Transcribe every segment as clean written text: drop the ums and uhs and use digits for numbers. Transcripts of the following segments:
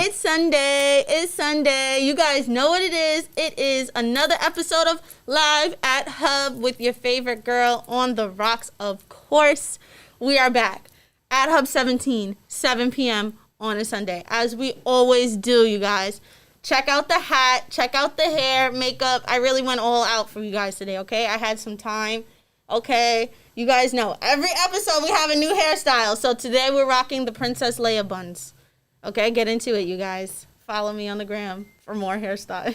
It's Sunday. It's Sunday. You guys know what it is. It is another episode of Live at Hub with your favorite girl on the rocks, of course. We are back at Hub 17, 7 p.m. on a Sunday, as we always do, you guys. Check out the hat. Check out the hair, makeup. I really went all out for you guys today, okay? I had some time, okay? You guys know, every episode we have a new hairstyle. So today we're rocking the Princess Leia buns. Okay, get into it, you guys. Follow me on the gram for more hairstyles.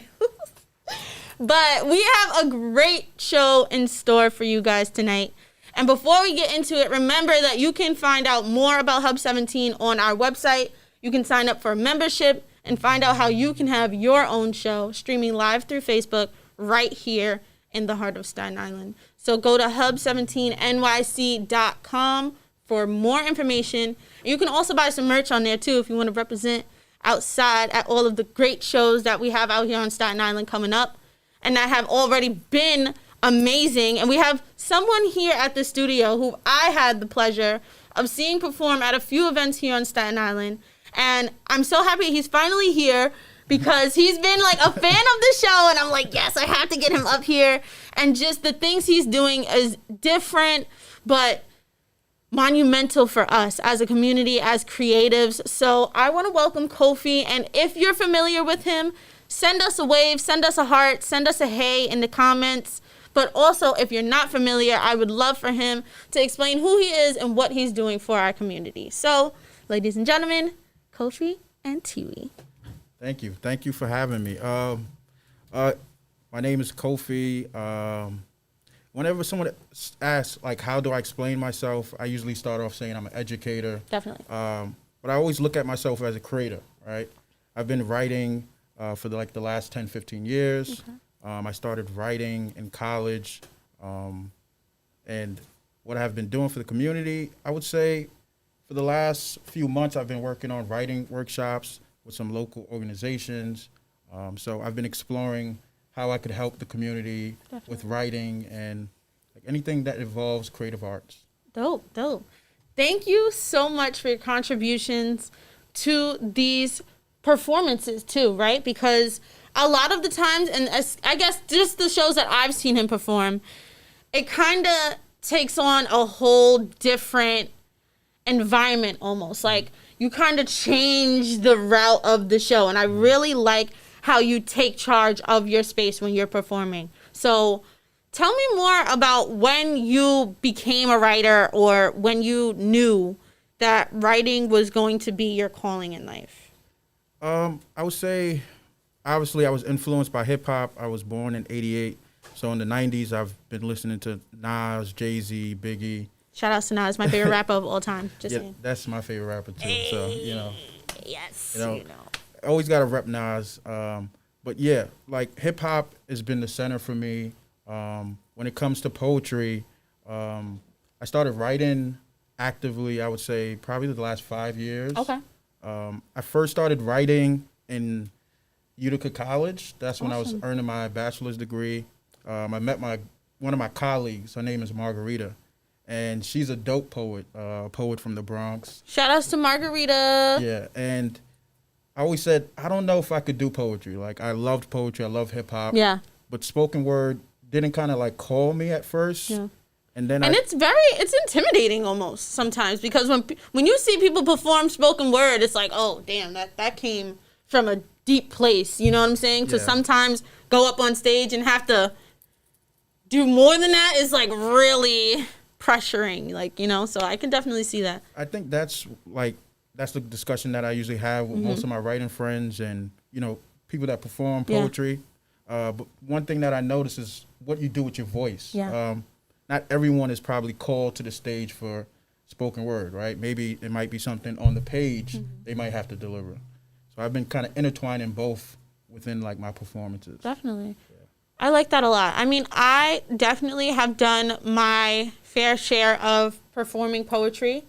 But we have a great show in store for you guys tonight. And before we get into it, remember that you can find out more about Hub 17 on our website. You can sign up for a membership and find out how you can have your own show streaming live through Facebook right here in the heart of Staten Island. So go to hub17nyc.com for more information. You can also buy some merch on there too if you want to represent outside at all of the great shows that we have out here on Staten Island coming up and that have already been amazing. And we have someone here at the studio who I had the pleasure of seeing perform at a few events here on Staten Island. And I'm so happy he's finally here because he's been like a fan of the show. And I'm like, yes, I have to get him up here. And just the things he's doing is different, but monumental for us as a community, as creatives. So I want to welcome Kofi. And if you're familiar with him, send us a wave, send us a heart, send us a hey in the comments. But also, if you're not familiar, I would love for him to explain who he is and what he's doing for our community. So, ladies and gentlemen, Kofi Antwi. Thank you. Thank you for having me. My name is Kofi. Whenever someone asks, like, how do I explain myself, I usually start off saying I'm an educator. Definitely. But I always look at myself as a creator, right? I've been writing for the last 10, 15 years. Okay. I started writing in college. And what I've been doing for the community, I would say for the last few months, I've been working on writing workshops with some local organizations. So I've been exploring how I could help the community with writing and like anything that involves creative arts. Dope. Thank you so much for your contributions to these performances too, right? Because a lot of the times, and I guess just the shows that I've seen him perform, it kind of takes on a whole different environment almost. Like you kind of change the route of the show. And I really like how you take charge of your space when you're performing. So tell me more about when you became a writer or when you knew that writing was going to be your calling in life. I would say, obviously, I was influenced by hip hop. I was born in '88. So in the 90s, I've been listening to Nas, Jay-Z, Biggie. Shout out to Nas, my favorite rapper of all time. Just saying. That's my favorite rapper too. So, Yes, I always got to rep Nas. But yeah, like hip hop has been the center for me. When it comes to poetry, I started writing actively, I would say, probably the last 5 years. Okay. I first started writing in Utica College. That's when I was earning my bachelor's degree. I met one of my colleagues. Her name is Margarita. And she's a dope poet, a poet from the Bronx. Shout outs to Margarita. Yeah, and I always said, I don't know if I could do poetry. Like, I loved poetry. I love hip-hop. Yeah. But spoken word didn't kind of, like, call me at first. Yeah. And then it's intimidating almost sometimes because when you see people perform spoken word, it's like, oh, damn, that came from a deep place. You know what I'm saying? To sometimes go up on stage and have to do more than that is, like, really pressuring, like, so I can definitely see that. I think that's the discussion that I usually have with most of my writing friends and, people that perform poetry. But one thing that I notice is what you do with your voice. Yeah. Not everyone is probably called to the stage for spoken word, right? Maybe it might be something on the page they might have to deliver. So I've been kind of intertwining both within, like, my performances. Definitely. Yeah. I like that a lot. I mean, I definitely have done my fair share of performing poetry,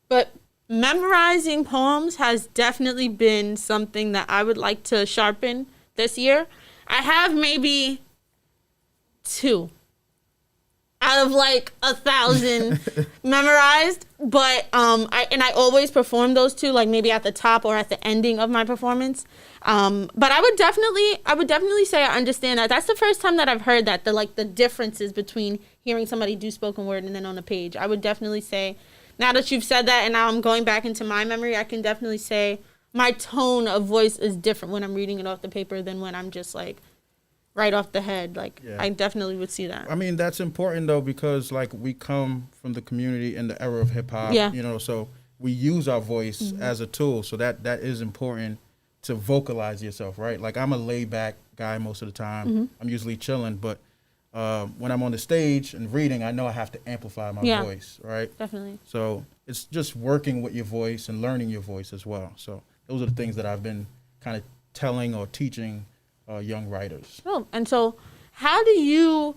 but memorizing poems has definitely been something that I would like to sharpen this year. I have maybe 2. out of like 1,000 memorized. But I always perform those two, like maybe at the top or at the ending of my performance. But I would definitely say I understand that. That's the first time that I've heard that, the differences between hearing somebody do spoken word and then on a page. I would definitely say, now that you've said that and now I'm going back into my memory, I can definitely say my tone of voice is different when I'm reading it off the paper than when I'm just like right off the head. Like, yeah. I definitely would see that. I mean, that's important though, because like we come from the community in the era of hip hop, yeah. you know, so we use our voice as a tool. So that is important to vocalize yourself, right? Like I'm a laid back guy most of the time. I'm usually chilling, but when I'm on the stage and reading, I know I have to amplify my voice, right? Definitely. So it's just working with your voice and learning your voice as well. So those are the things that I've been kind of telling or teaching young writers. Oh, and so how do you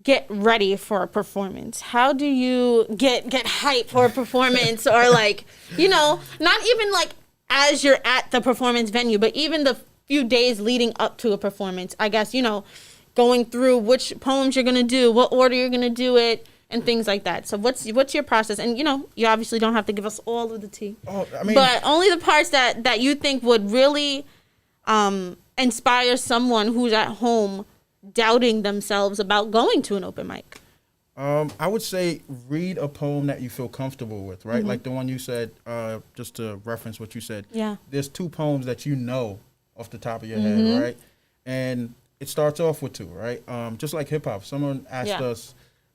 get ready for a performance? How do you get hype for a performance? Or like, you know, not even like as you're at the performance venue, but even the few days leading up to a performance, I guess, you know, going through which poems you're going to do, what order you're going to do it, and things like that. So what's your process? And, you know, you obviously don't have to give us all of the tea. Oh, I mean, but only the parts that you think would really inspire someone who's at home doubting themselves about going to an open mic. I would say read a poem that you feel comfortable with, right? Like the one you said, just to reference what you said. Yeah. There's 2 poems that you know off the top of your head, right? And it starts off with 2, right? Just like hip hop. Someone asked us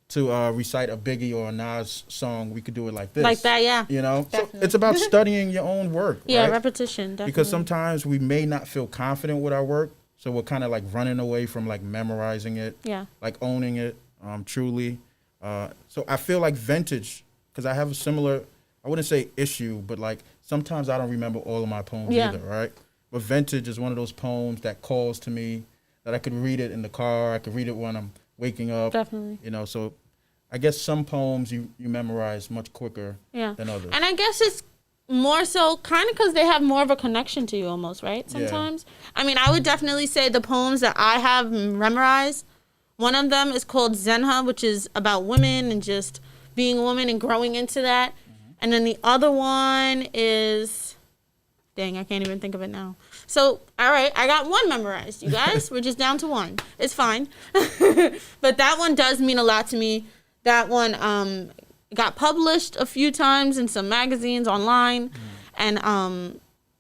to recite a Biggie or a Nas song. We could do it like this. Like that, yeah. You know? So it's about studying your own work, yeah, right? repetition, definitely. Because sometimes we may not feel confident with our work, so we're kind of like running away from like memorizing it, like owning it truly. So I feel like vintage, because I have a similar, I wouldn't say issue, but like sometimes I don't remember all of my poems either, right? But vintage is one of those poems that calls to me, that I could read it in the car, I could read it when I'm waking up. Definitely. You know, so I guess some poems you memorize much quicker than others. And I guess it's more so kind of because they have more of a connection to you almost, right? Sometimes. Yeah. I mean, I would definitely say the poems that I have memorized, one of them is called Zenha, which is about women and just being a woman and growing into that. And then the other one is, dang, I can't even think of it now. So, all right, I got one memorized, you guys. We're just down to one. It's fine. But that one does mean a lot to me. That one got published a few times in some magazines online. And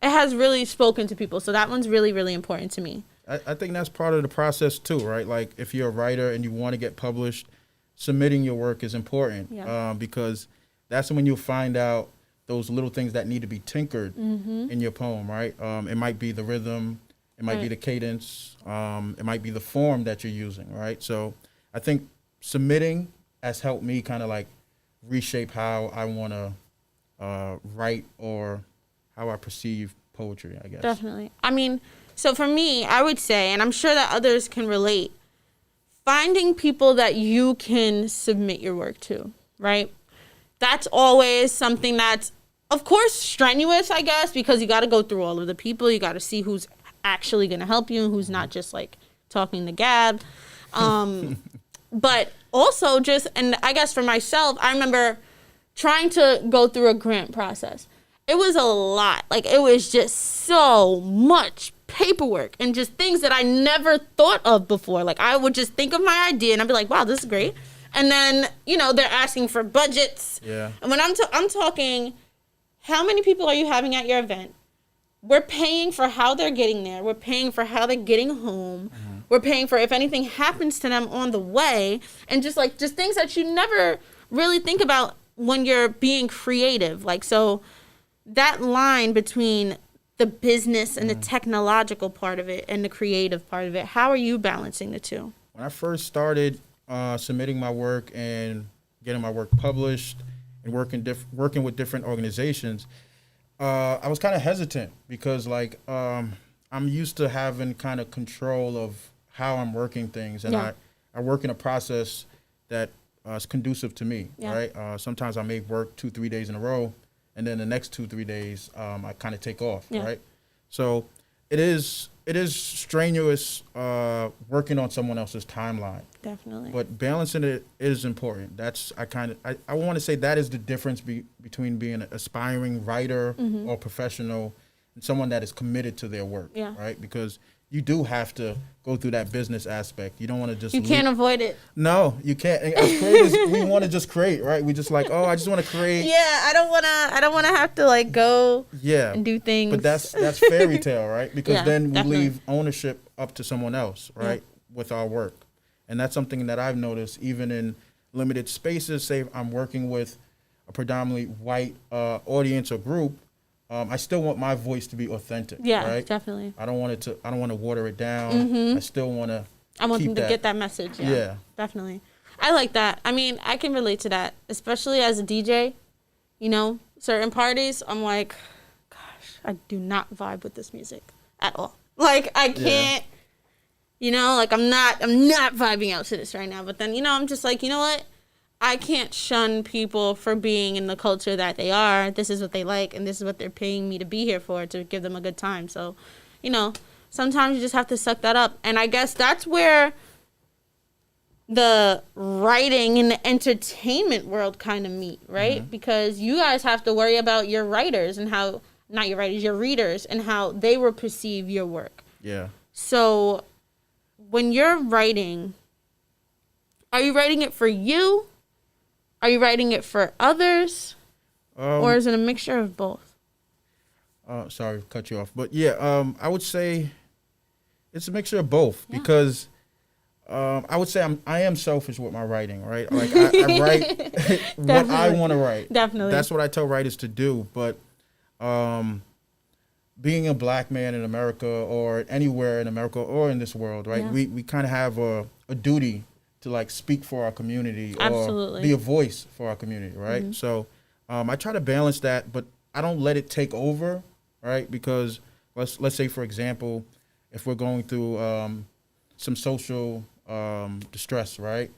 it has really spoken to people. So that one's really, really important to me. I think that's part of the process too, right? Like if you're a writer and you want to get published, submitting your work is important because that's when you'll find out those little things that need to be tinkered in your poem, right? It might be the rhythm, it might be the cadence, it might be the form that you're using, right? So I think submitting has helped me kind of like reshape how I want to write or how I perceive poetry, I guess. Definitely. I mean, so for me, I would say, and I'm sure that others can relate, finding people that you can submit your work to, right? That's always something that's, of course, strenuous, I guess, because you got to go through all of the people. You got to see who's actually going to help you and who's not just like talking the gab. But also just, and I guess for myself, I remember trying to go through a grant process. It was a lot. Like, it was just so much paperwork and just things that I never thought of before. Like, I would just think of my idea and I'd be like, wow, this is great. And then, you know, they're asking for budgets. Yeah. And when I'm talking, how many people are you having at your event? We're paying for how they're getting there. We're paying for how they're getting home. We're paying for if anything happens to them on the way. And just things that you never really think about when you're being creative. Like, so that line between the business and the technological part of it and the creative part of it, how are you balancing the two? When I first started submitting my work and getting my work published and working with different organizations, I was kind of hesitant because like I'm used to having kind of control of how I'm working things, and I work in a process that is conducive to me, right? Sometimes I may work 2-3 days in a row, and then the next 2-3 days I kind of take off, right? So it is it is strenuous working on someone else's timeline. Definitely. But balancing it is important. That's I want to say that is the difference between being an aspiring writer or professional and someone that is committed to their work. Yeah. Right? Because you do have to go through that business aspect. You don't want to just can't avoid it. No, you can't. As creators, we want to just create, right? We just like, I just want to create. Yeah, I don't wanna have to like go and do things. But that's fairy tale, right? Because then we definitely. leave ownership up to someone else, right? With our work. And that's something that I've noticed even in limited spaces. Say I'm working with a predominantly white audience or group, I still want my voice to be authentic. Yeah, right? definitely. I don't want to water it down. I still want to. I want them to get that message. Yeah, definitely. I like that. I mean, I can relate to that, especially as a DJ. You know, certain parties, I'm like, gosh, I do not vibe with this music at all. Like, I can't. You know, like I'm not vibing out to this right now. But then, you know, I'm just like, you know what? I can't shun people for being in the culture that they are. This is what they like, and this is what they're paying me to be here for, to give them a good time. So, you know, sometimes you just have to suck that up. And I guess that's where the writing and the entertainment world kind of meet, right? Mm-hmm. Because you guys have to worry about your writers and how, not your writers, your readers, and how they will perceive your work. Yeah. So when you're writing, are you writing it for you? Are you writing it for others? Or is it a mixture of both? Sorry, cut you off. But yeah, I would say it's a mixture of both because I would say I am selfish with my writing, right? Like I write what I want to write. Definitely. That's what I tell writers to do. But being a black man in America or anywhere in America or in this world, right? Yeah. We kind of have a duty to like speak for our community or be a voice for our community, right? Mm-hmm. So I try to balance that, but I don't let it take over, right? Because let's say, for example, if we're going through some social distress, right?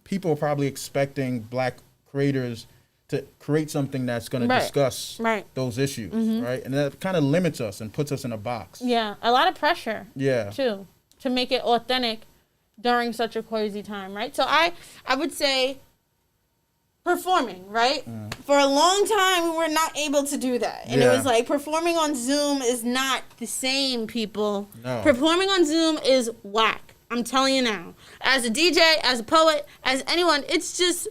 People are probably expecting black creators to create something that's going to discuss those issues, right? And that kind of limits us and puts us in a box. Yeah, a lot of pressure. Yeah. Too, to make it authentic during such a crazy time, right? So I would say performing, right? For a long time, we were not able to do that. And it was like performing on Zoom is not the same, people. No. Performing on Zoom is whack. I'm telling you now. As a DJ, as a poet, as anyone, it's just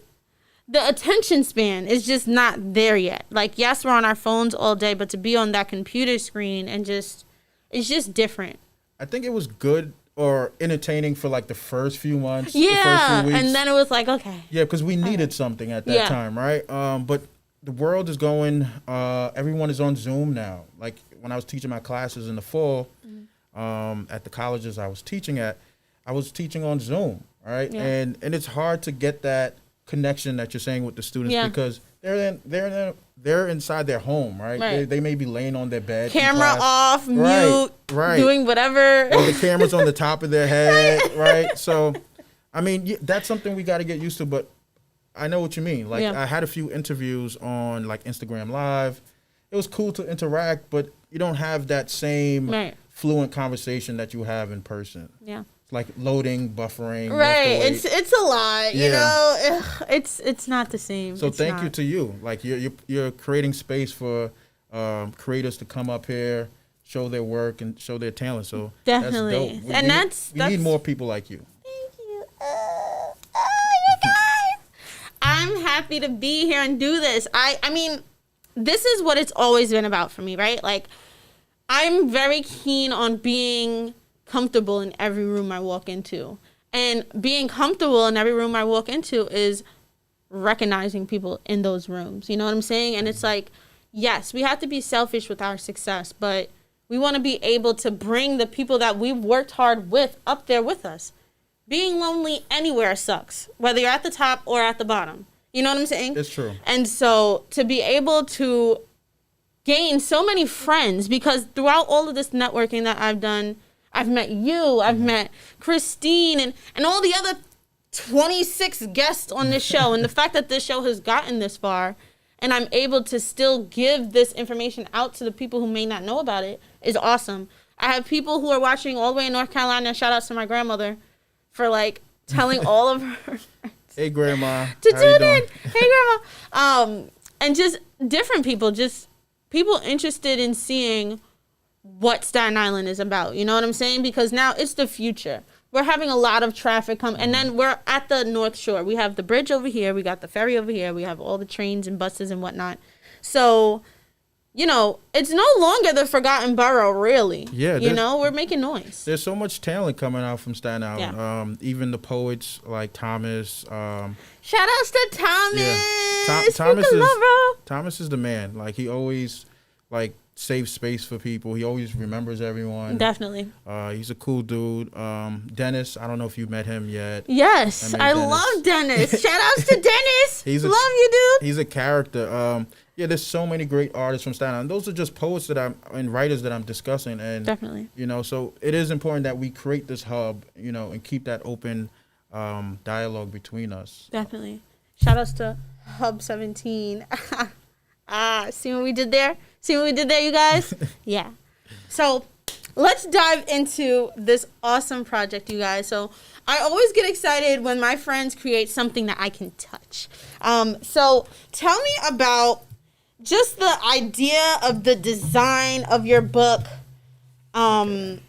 the attention span is just not there yet. Like, yes, we're on our phones all day, but to be on that computer screen and just, it's just different. I think it was good or entertaining for like the first few months. Yeah, the first few weeks. And then it was like, okay. Yeah, because we needed something at that time, right? But the world is going, everyone is on Zoom now. Like when I was teaching my classes in the fall at the colleges I was teaching at, I was teaching on Zoom, right? Yeah. And it's hard to get that connection that you're saying with the students because they're inside their home, right? They may be laying on their bed, camera off, mute, doing whatever, or the camera's on the top of their head, right? So, I mean, that's something we got to get used to. But I know what you mean. Like, I had a few interviews on like Instagram Live. It was cool to interact, but you don't have that same fluent conversation that you have in person. Yeah. Like loading, buffering. Right. It's a lot, you know. It's not the same. So thank you to you. Like you're creating space for creators to come up here, show their work and show their talent. So definitely. That's dope. We need more people like you. Thank you. You guys. I'm happy to be here and do this. I mean, this is what it's always been about for me, right? Like I'm very keen on being comfortable in every room I walk into. And being comfortable in every room I walk into is recognizing people in those rooms. You know what I'm saying? And it's like, yes, we have to be selfish with our success, but we want to be able to bring the people that we've worked hard with up there with us. Being lonely anywhere sucks, whether you're at the top or at the bottom. You know what I'm saying? It's true. And so to be able to gain so many friends, because throughout all of this networking that I've done, I've met you, I've met Christine, and all the other 26 guests on this show. And the fact that this show has gotten this far and I'm able to still give this information out to the people who may not know about it is awesome. I have people who are watching all the way in North Carolina. Shout outs to my grandmother for like telling all of her Hey, Grandma. to How you tune doing? in. Hey, grandma. And just different people, just people interested in seeing what Staten Island is about. You know what I'm saying? Because now it's the future. We're having a lot of traffic come, and then we're at the North Shore. We have the bridge over here. We got the ferry over here. We have all the trains and buses and whatnot. So, you know, it's no longer the forgotten borough, really. Yeah, You know, we're making noise. There's so much talent coming out from Staten Island. Yeah. Even the poets like Thomas. Shout outs to Thomas. Yeah. Thomas is the man. Like, he always like saves space for people. He always remembers everyone. Definitely. He's a cool dude. Dennis, I don't know if you met him yet. Yes, I love Dennis. Shout outs to Dennis. Love you, dude. He's a character. Yeah, there's so many great artists from Staten Island. Those are just poets and writers that I'm discussing. And Definitely. You know, so it is important that we create this hub, you know, and keep that open dialogue between us. Definitely. Shout outs to Hub 17. See what we did there? See what we did there, you guys? Yeah. So let's dive into this awesome project, you guys. So I always get excited when my friends create something that I can touch. So tell me about just the idea of the design of your book, and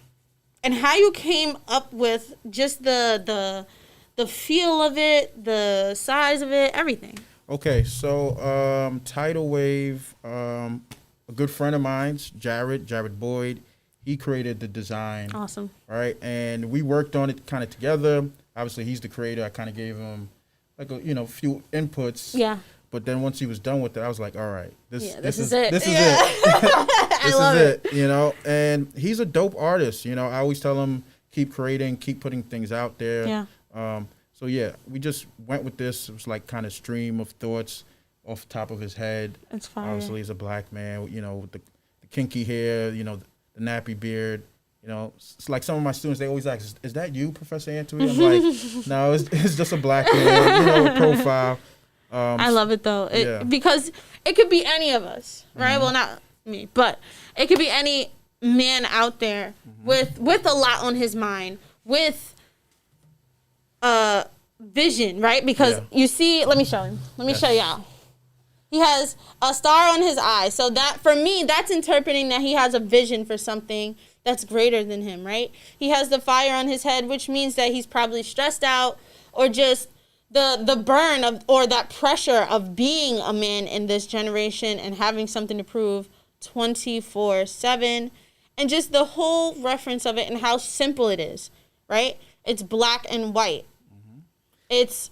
how you came up with just the feel of it, the size of it, everything. Okay, so Tidal Wave, a good friend of mine's, Jared Boyd, he created the design. Awesome. Right, and we worked on it kind of together. Obviously, he's the creator. I kind of gave him like a few inputs. Yeah. But then once he was done with it, I was like, all right, this is it. This is Yeah. it. This love is it. You know, and he's a dope artist. You know, I always tell him, keep creating, keep putting things out there. Yeah. So yeah, we just went with this. It was like kind of stream of thoughts off the top of his head. It's fire. Obviously, he's a black man, you know, with the kinky hair, you know, the nappy beard. You know, it's like some of my students, they always ask, is that you, Professor Antwi? I'm like, no, it's just a black man, you know, profile. I love it, though. Because it could be any of us, right? Well, not me, but it could be any man out there with a lot on his mind, with vision, right? Because you see, let me show him. Let me show y'all. He has a star on his eye. So that, for me, that's interpreting that he has a vision for something that's greater than him, right? He has the fire on his head, which means that he's probably stressed out, or just the burn of, or that pressure of being a man in this generation and having something to prove 24/7, and just the whole reference of it and how simple it is, right? It's black and white. It's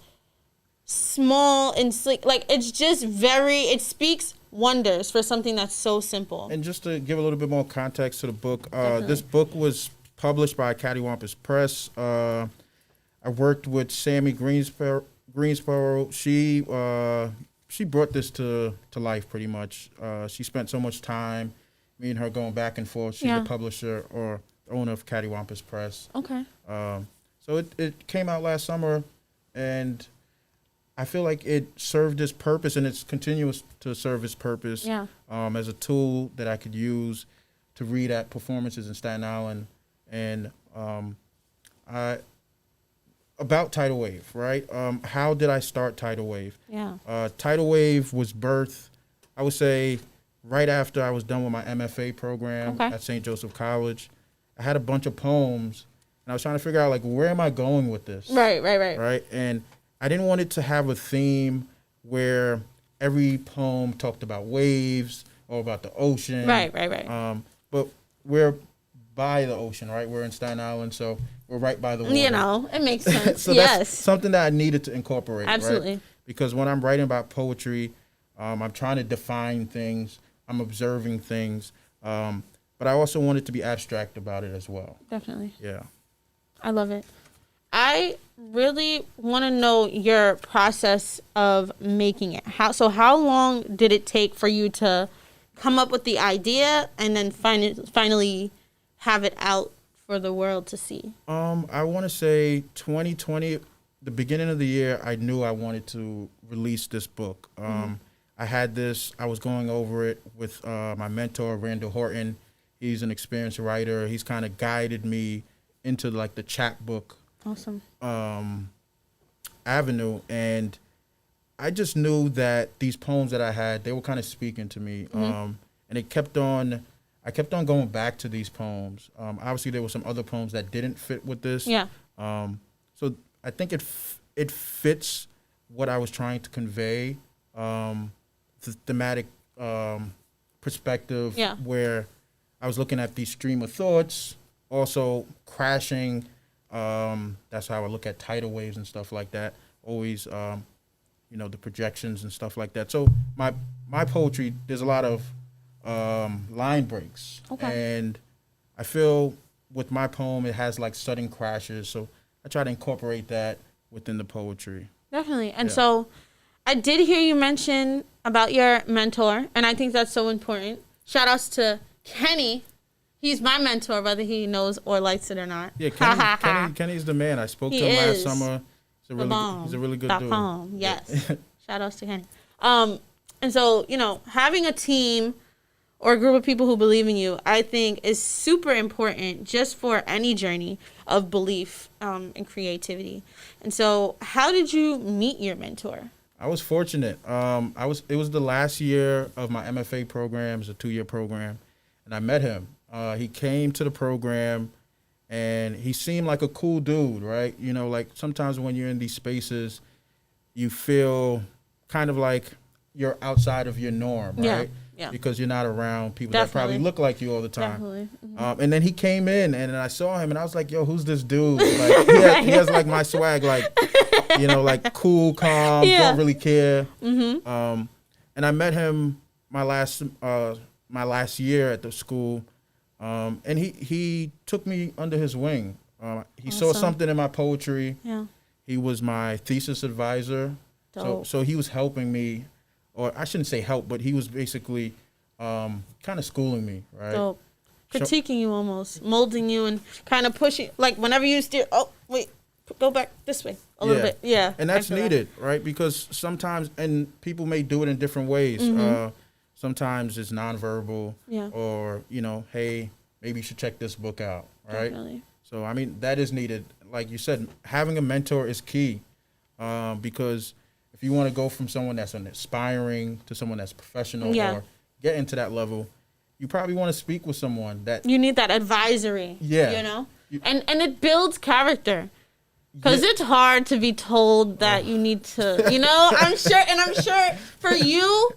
small and sleek. Like, it's just it speaks wonders for something that's so simple. And just to give a little bit more context to the book, this book was published by Cattywampus Press. I worked with Sammy Greensboro. She brought this to life pretty much. She spent so much time, me and her going back and forth. She's the publisher or owner of Cattywampus Press. Okay. So it came out last summer, and I feel like it served its purpose, and it's continuous to serve its purpose as a tool that I could use to read at performances in Staten Island. And about Tidal Wave, right? How did I start Tidal Wave? Yeah. Tidal Wave was birthed, I would say, right after I was done with my MFA program at St. Joseph College. I had a bunch of poems, and I was trying to figure out, like, where am I going with this? Right? And I didn't want it to have a theme where every poem talked about waves or about the ocean. Right. But we're by the ocean, right? We're in Staten Island, so we're right by the water. You know, it makes sense. So that's something that I needed to incorporate. Absolutely. Right? Because when I'm writing about poetry, I'm trying to define things. I'm observing things. But I also wanted to be abstract about it as well. Definitely. Yeah. I love it. I really want to know your process of making it. How long did it take for you to come up with the idea and then finally have it out for the world to see? I want to say 2020, the beginning of the year, I knew I wanted to release this book. I had this, I was going over it with my mentor, Randall Horton. He's an experienced writer. He's kind of guided me into like the chapbook Awesome. avenue, and I just knew that these poems that I had, they were kind of speaking to me, and it kept on. I kept on going back to these poems. Obviously, there were some other poems that didn't fit with this. Yeah. So I think it fits what I was trying to convey, the thematic perspective, where I was looking at these stream of thoughts, also crashing. That's how I look at tidal waves and stuff like that. Always, the projections and stuff like that. So my poetry, there's a lot of line breaks. Okay. And I feel with my poem, it has like sudden crashes. So I try to incorporate that within the poetry. Definitely. And so I did hear you mention about your mentor, and I think that's so important. Shout outs to Kenny. He's my mentor, whether he knows or likes it or not. Yeah, Kenny's the man. I spoke to him last summer. He's a really good dude. Yes. Shout outs to Kenny. And so, having a team or a group of people who believe in you, I think is super important just for any journey of belief and creativity. And so how did you meet your mentor? I was fortunate. It was the last year of my MFA program. It's a 2-year program. And I met him. He came to the program, and he seemed like a cool dude, right? Like sometimes when you're in these spaces, you feel kind of like you're outside of your norm, right? Yeah. Because you're not around people that probably look like you all the time. Definitely. Mm-hmm. And then he came in, and I saw him, and I was like, yo, who's this dude? Like, he has like my swag, like, like cool, calm, don't really care. Mm-hmm. And I met him my last year at the school, and he took me under his wing. He saw something in my poetry. Yeah. He was my thesis advisor. Dope. So he was helping me, or I shouldn't say help, but he was basically kind of schooling me, right? Dope. Critiquing you almost, molding you and kind of pushing, like whenever you steer, oh, wait, go back this way a little bit. Yeah. And that's needed, right? Because sometimes, and people may do it in different ways. Sometimes it's nonverbal, or, hey, maybe you should check this book out, right? Definitely. So, I mean, that is needed. Like you said, having a mentor is key, because if you want to go from someone that's aspiring to someone that's professional or get into that level, you probably want to speak with someone that... You need that advisory, And it builds character. Because it's hard to be told that you need to, I'm sure for you,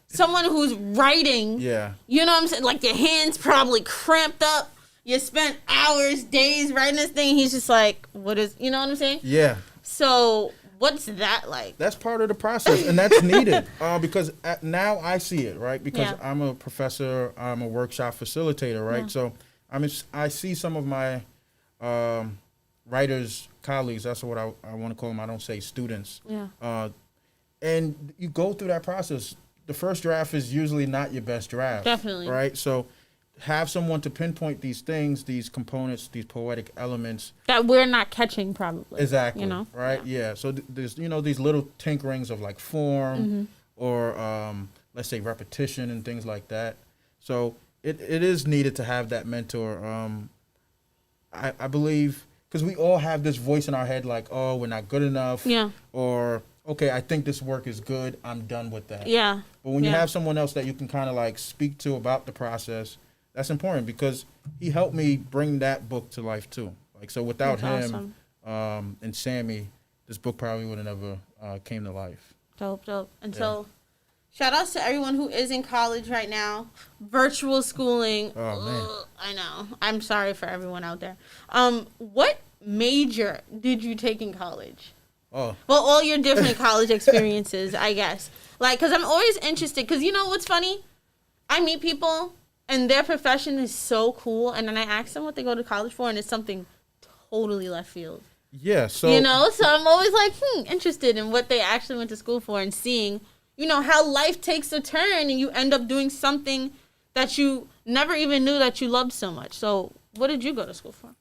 someone who's writing, you know what I'm saying? Like your hands probably cramped up. You spent hours, days writing this thing. He's just like, what is, you know what I'm saying? Yeah. So what's that like? That's part of the process, and that's needed because now I see it, right? Because I'm a professor, I'm a workshop facilitator, right? So I see some of my writers, colleagues, that's what I want to call them. I don't say students. Yeah. And you go through that process. The first draft is usually not your best draft. Definitely. Right? So have someone to pinpoint these things, these components, these poetic elements. That we're not catching probably. Exactly. Right? Yeah. So there's, these little tinkerings of like form or let's say repetition and things like that. So it is needed to have that mentor. I believe, because we all have this voice in our head like, oh, we're not good enough. Yeah. Or, okay, I think this work is good. I'm done with that. Yeah. But when you have someone else that you can kind of like speak to about the process, that's important because he helped me bring that book to life too. Like, so without him and Sammy, this book probably would have never came to life. Dope. And so shout outs to everyone who is in college right now. Virtual schooling. Oh, man. I know. I'm sorry for everyone out there. What major did you take in college? Oh. Well, all your different college experiences, I guess. Like, because I'm always interested. Because you know what's funny? I meet people, and their profession is so cool. And then I ask them what they go to college for, and it's something totally left field. Yeah, so... so I'm always like, interested in what they actually went to school for and seeing... how life takes a turn and you end up doing something that you never even knew that you loved so much. So what did you go to school for?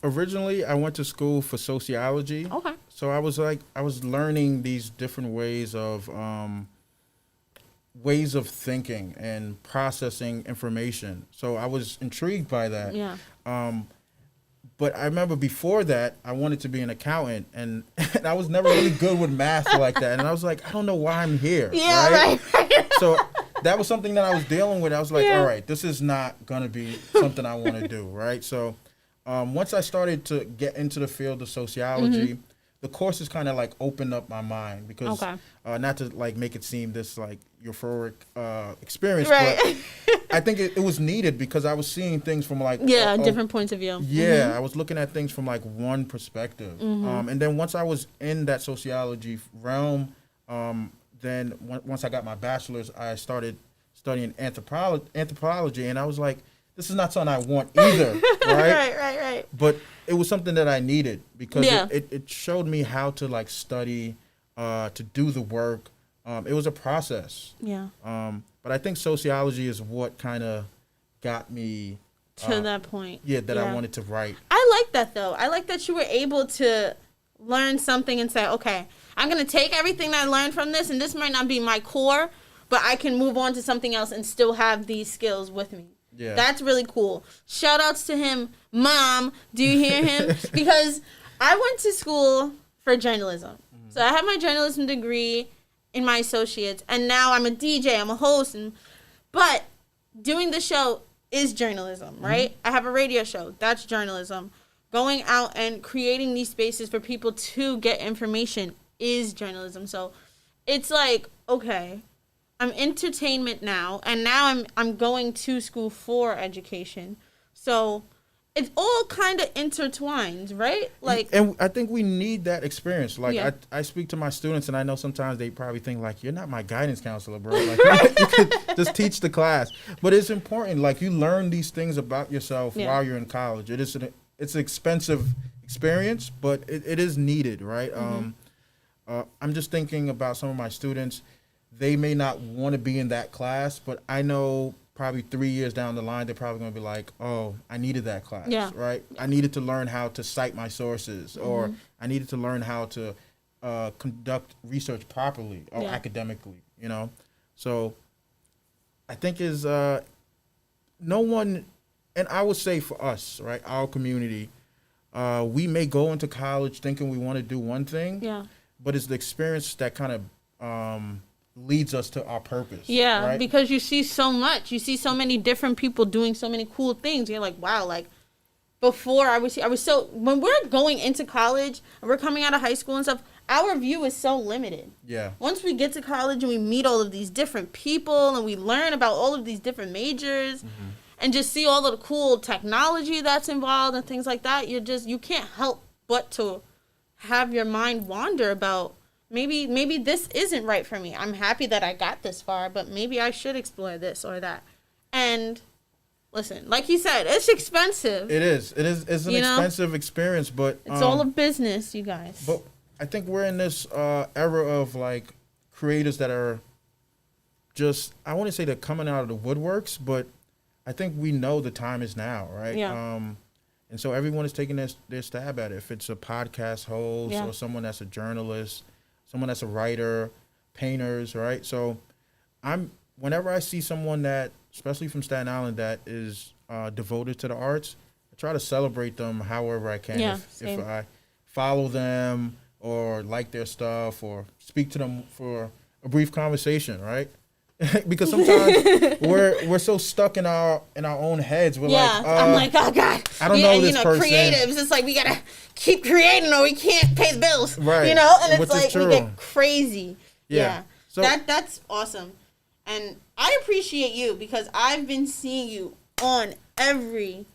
Originally, I went to school for sociology. Okay. So I was learning these different ways of ways of thinking and processing information. So I was intrigued by that. Yeah. But I remember before that, I wanted to be an accountant, and, and I was never really good with math like that. And I was like, I don't know why I'm here. Yeah, right. So that was something that I was dealing with. I was like, all right, this is not going to be something I want to do, right? So once I started to get into the field of sociology, the courses kind of like opened up my mind because not to like make it seem this like euphoric experience, but I think it was needed because I was seeing things from like different points of view. I was looking at things from like one perspective, and then once I was in that sociology realm, then once I got my bachelor's, I started studying anthropology, and I was like, this is not something I want either, right? Right. But it was something that I needed because it showed me how to like study, to do the work. It was a process. Yeah. But I think sociology is what kind of got me to that point. I wanted to write. I like that though. I like that you were able to learn something and say, okay, I'm going to take everything that I learned from this, and this might not be my core, but I can move on to something else and still have these skills with me. Yeah. That's really cool. Shout outs to him. Mom, do you hear him? Because I went to school for journalism. So I have my journalism degree in my associates, and now I'm a DJ, I'm a host, but doing the show is journalism, right? I have a radio show. That's journalism. Going out and creating these spaces for people to get information is journalism. So it's like, okay, I'm entertainment now, and now I'm going to school for education. So it's all kind of intertwined, right? Like, and I think we need that experience. Like, I speak to my students, and I know sometimes they probably think like, you're not my guidance counselor, bro. Like, you could just teach the class. But it's important. Like, you learn these things about yourself while you're in college. It's an expensive experience, but it is needed, right? I'm just thinking about some of my students. They may not want to be in that class, but I know probably 3 years down the line, they're probably going to be like, oh, I needed that class, right? I needed to learn how to cite my sources, or I needed to learn how to conduct research properly or academically, you know? So I think no one, and I would say for us, right, our community, we may go into college thinking we want to do one thing, but it's the experience that kind of leads us to our purpose. Yeah, right? Because you see so much. You see so many different people doing so many cool things. You're like, wow, like before I was so, when we're going into college and we're coming out of high school and stuff, our view is so limited. Yeah. Once we get to college and we meet all of these different people and we learn about all of these different majors and just see all of the cool technology that's involved and things like that, you can't help but to have your mind wander about, maybe this isn't right for me. I'm happy that I got this far, but maybe I should explore this or that. And listen, like you said, it's expensive. It is. It's an expensive experience, but it's all a business, you guys. But I think we're in this era of like creators that are just, I want to say they're coming out of the woodworks, but I think we know the time is now, right? Yeah. And so everyone is taking their stab at it. If it's a podcast host or someone that's a journalist, someone that's a writer, painters, right? So whenever I see someone that, especially from Staten Island, that is devoted to the arts, I try to celebrate them however I can. Yeah, if I follow them or like their stuff or speak to them for a brief conversation, right? Because sometimes we're so stuck in our own heads. We're like, I'm like, oh God, I don't know this person. Creatives, it's like we gotta keep creating or we can't pay the bills, right? You know, and it's which like we get crazy. Yeah. So that's awesome, and I appreciate you because I've been seeing you on every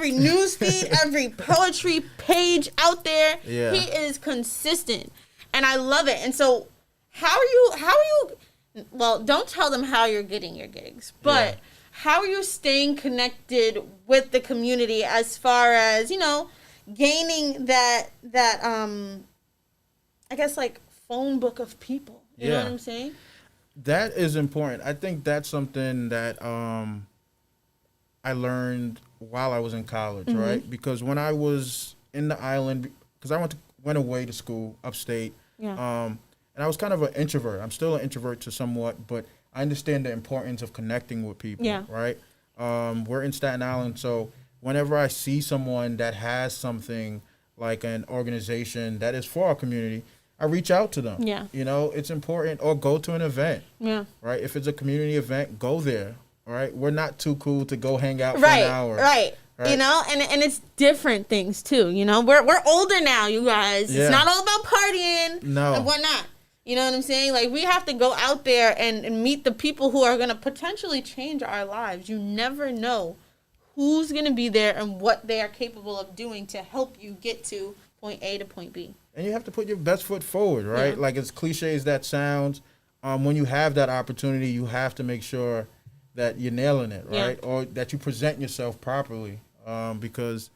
news feed, every poetry page out there. Yeah. He is consistent, and I love it. And so, how are you? Well, don't tell them how you're getting your gigs, but how are you staying connected with the community as far as, gaining that I guess like phone book of people. You know what I'm saying? That is important. I think that's something that I learned while I was in college, right? Because when I was in the island, because I went away to school upstate, and I was kind of an introvert. I'm still an introvert to somewhat, but I understand the importance of connecting with people. Yeah. Right. We're in Staten Island, so whenever I see someone that has something like an organization that is for our community, I reach out to them. Yeah. You know, it's important. Or go to an event. Yeah. Right. If it's a community event, go there. All right. We're not too cool to go hang out for Right. an hour. Right. Right. You know, and it's different things too. You know, we're older now, you guys. Yeah. It's not all about partying No. and whatnot. You know what I'm saying? Like, we have to go out there and meet the people who are going to potentially change our lives. You never know who's going to be there and what they are capable of doing to help you get to point A to point B. And you have to put your best foot forward, right? Yeah. Like, as cliche as that sounds, when you have that opportunity, you have to make sure that you're nailing it, right? Yeah. Or that you present yourself properly, because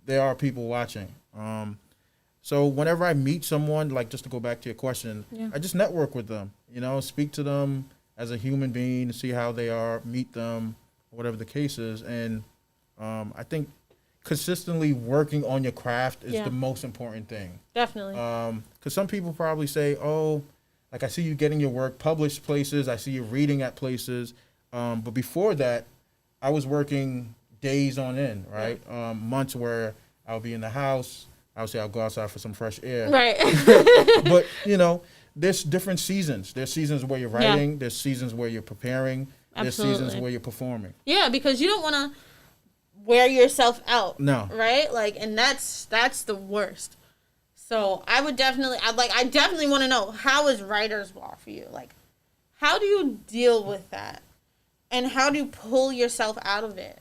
there are people watching. So whenever I meet someone, like, just to go back to your question, Yeah. I just network with them, you know, speak to them as a human being, see how they are, meet them, whatever the case is. And I think consistently working on your craft is Yeah. the most important thing. Definitely. Because some people probably say, oh, like, I see you getting your work published places, I see you reading at places. But before that, I was working days on end, right? Months where I'll be in the house. I'll say I'll go outside for some fresh air. Right. But, you know, there's different seasons. There's seasons where you're writing. There's seasons where you're preparing. There's seasons Absolutely. where you're performing. Yeah, because you don't want to wear yourself out. No. Right? Like, and that's the worst. So I definitely want to know, how is writer's block for you? Like, how do you deal with that? And how do you pull yourself out of it?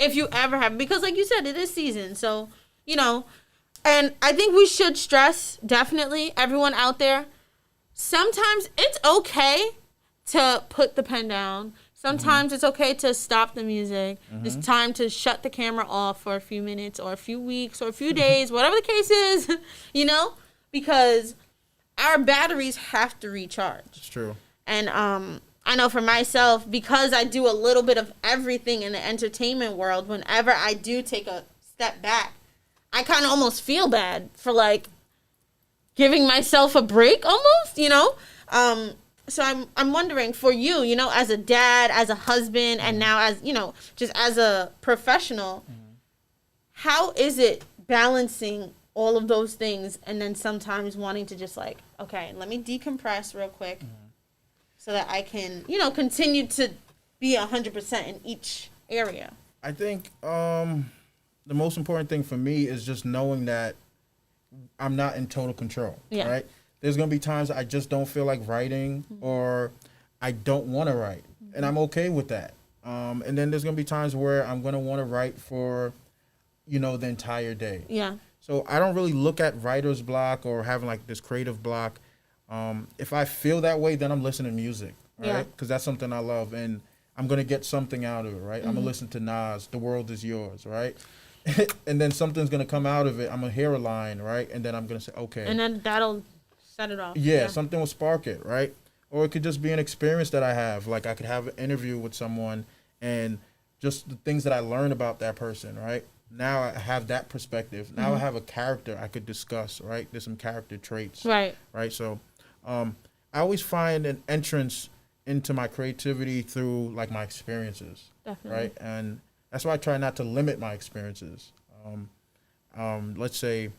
If you ever have, because like you said, it is season. So, you know, and I think we should stress, definitely, everyone out there, sometimes it's okay to put the pen down. Sometimes it's okay to stop the music. It's time to shut the camera off for a few minutes or a few weeks or a few days, whatever the case is, you know, because our batteries have to recharge. It's true. And I know for myself, because I do a little bit of everything in the entertainment world, whenever I do take a step back, I kind of almost feel bad for, like, giving myself a break almost, you know? So I'm wondering, for you, you know, as a dad, as a husband, and now as, you know, just as a professional, how is it balancing all of those things and then sometimes wanting to just, like, okay, let me decompress real quick so that I can, you know, continue to be 100% in each area? I think the most important thing for me is just knowing that I'm not in total control, right? There's going to be times I just don't feel like writing or I don't want to write, and I'm okay with that. And then there's going to be times where I'm going to want to write for, you know, the entire day. Yeah. So I don't really look at writer's block or having like this creative block. If I feel that way, then I'm listening to music, right? Because that's something I love, and I'm going to get something out of it, right? I'm going to listen to Nas, The World Is Yours, right? And then something's going to come out of it. I'm going to hear a line, right? And then I'm going to say, okay. And then that'll set it off. Yeah, something will spark it, right? Or it could just be an experience that I have. Like, I could have an interview with someone and just the things that I learn about that person, right? Now I have that perspective. Now I have a character I could discuss, right? There's some character traits. Right. Right? So I always find an entrance into my creativity through, like, my experiences. Definitely. Right? And that's why I try not to limit my experiences. Let's say